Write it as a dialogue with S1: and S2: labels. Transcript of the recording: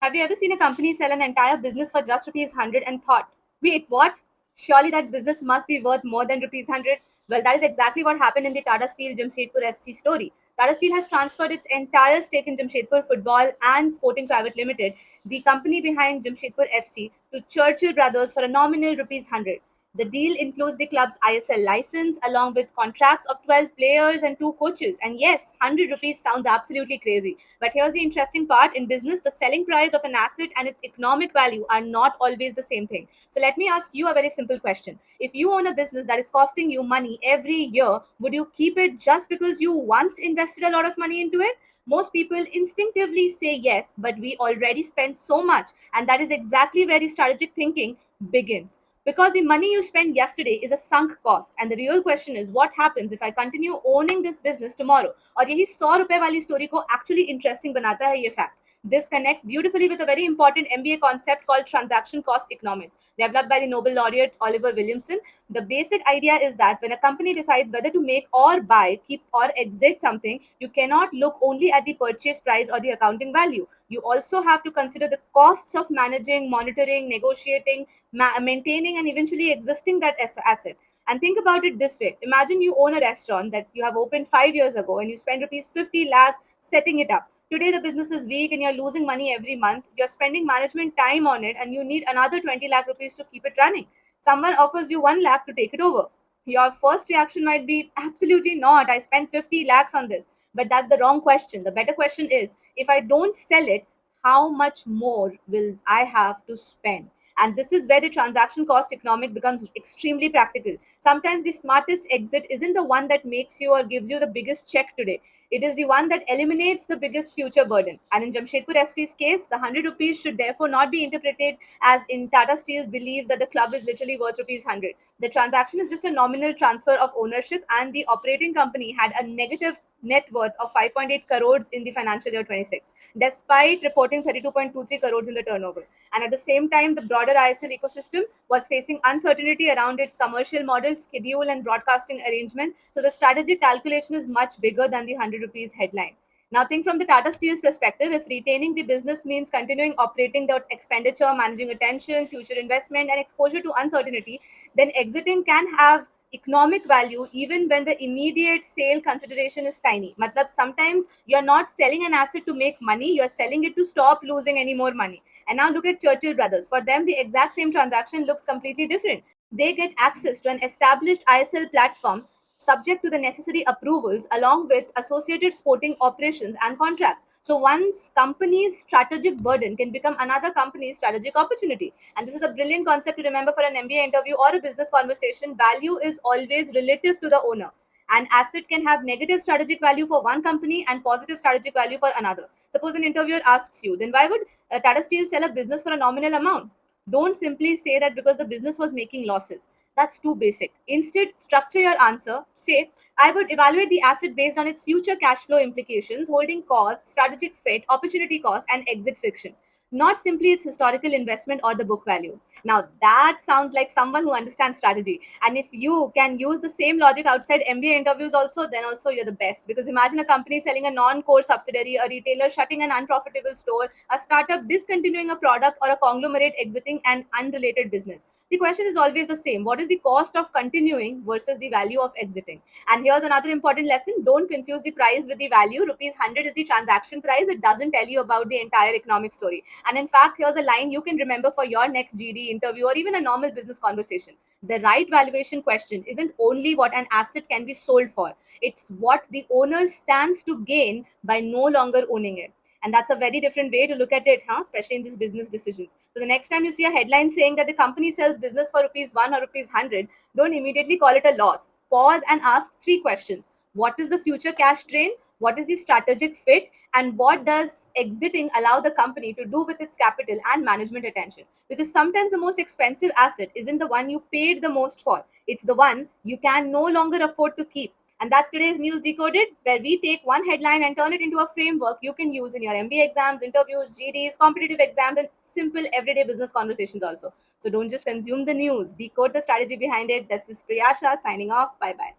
S1: Have you ever seen a company sell an entire business for just rupees 100 and thought, wait, what? Surely that business must be worth more than rupees 100? Well, that is exactly what happened in the Tata Steel Jamshedpur FC story. Tata Steel has transferred its entire stake in Jamshedpur Football and Sporting Private Limited, the company behind Jamshedpur FC, to Churchill Brothers for a nominal rupees 100. The deal includes the club's ISL license along with contracts of 12 players and 2 coaches. And yes, 100 rupees sounds absolutely crazy. But here's the interesting part. In business, the selling price of an asset and its economic value are not always the same thing. So let me ask you a very simple question. If you own a business that is costing you money every year, would you keep it just because you once invested a lot of money into it? Most people instinctively say yes, but we already spent so much. And that is exactly where the strategic thinking begins. Because the money you spent yesterday is a sunk cost. And the real question is, what happens if I continue owning this business tomorrow? और यही 100 रुपए वाली story को actually interesting बनाता है ये fact. This connects beautifully with a very important MBA concept called transaction cost economics, developed by the Nobel laureate Oliver Williamson. The basic idea is that when a company decides whether to make or buy, keep or exit something, you cannot look only at the purchase price or the accounting value. You also have to consider the costs of managing, monitoring, negotiating, maintaining, and eventually existing that asset. And think about it this way. Imagine you own a restaurant that you have opened 5 years ago and you spend rupees 50 lakhs setting it up. Today, the business is weak and you're losing money every month. You're spending management time on it and you need another 20 lakh rupees to keep it running. Someone offers you 1 lakh to take it over. Your first reaction might be, absolutely not. I spent 50 lakhs on this. But that's the wrong question. The better question is, if I don't sell it, how much more will I have to spend? And this is where the transaction cost economic becomes extremely practical. Sometimes the smartest exit isn't the one that makes you or gives you the biggest check today. It is the one that eliminates the biggest future burden. And in Jamshedpur FC's case, the 100 rupees should therefore not be interpreted as in Tata Steel believes that the club is literally worth rupees 100. The transaction is just a nominal transfer of ownership, and the operating company had a negative net worth of 5.8 crores in the financial year 26, despite reporting 32.23 crores in the turnover. And at the same time, the broader ISL ecosystem was facing uncertainty around its commercial model, schedule, and broadcasting arrangements. So the strategic calculation is much bigger than the 100 rupees headline. Now, think from the Tata Steel's perspective. If retaining the business means continuing operating the expenditure, managing attention, future investment, and exposure to uncertainty, then exiting can have economic value even when the immediate sale consideration is tiny. Matlab, sometimes you're not selling an asset to make money, you're selling it to stop losing any more money. And now look at Churchill Brothers. For them, the exact same transaction looks completely different. They get access to an established ISL platform subject to the necessary approvals along with associated sporting operations and contracts. So one's company's strategic burden can become another company's strategic opportunity. And this is a brilliant concept to remember for an MBA interview or a business conversation. Value is always relative to the owner. An asset can have negative strategic value for one company and positive strategic value for another. Suppose an interviewer asks you, then why would Tata Steel sell a business for a nominal amount? Don't simply say that because the business was making losses. That's too basic. Instead, structure your answer. Say, I would evaluate the asset based on its future cash flow implications, holding costs, strategic fit, opportunity cost, and exit friction. Not simply its historical investment or the book value. Now, that sounds like someone who understands strategy. And if you can use the same logic outside MBA interviews also, then also you're the best. Because imagine a company selling a non-core subsidiary, a retailer shutting an unprofitable store, a startup discontinuing a product, or a conglomerate exiting an unrelated business. The question is always the same. What is the cost of continuing versus the value of exiting? And here's another important lesson. Don't confuse the price with the value. Rupees 100 is the transaction price. It doesn't tell you about the entire economic story. And in fact, here's a line you can remember for your next GD interview or even a normal business conversation. The right valuation question isn't only what an asset can be sold for, it's what the owner stands to gain by no longer owning it. And that's a very different way to look at it, especially in these business decisions. So the next time you see a headline saying that the company sells business for rupees 1 or rupees 100, don't immediately call it a loss. Pause and ask 3 questions. What is the future cash drain? What is the strategic fit? And what does exiting allow the company to do with its capital and management attention? Because sometimes the most expensive asset isn't the one you paid the most for, it's the one you can no longer afford to keep. And that's today's news decoded, where we take one headline and turn it into a framework you can use in your MBA exams, interviews, GDs, competitive exams, and simple everyday business conversations also. So don't just consume the news, decode the strategy behind it. This is Priyasha signing off. Bye bye.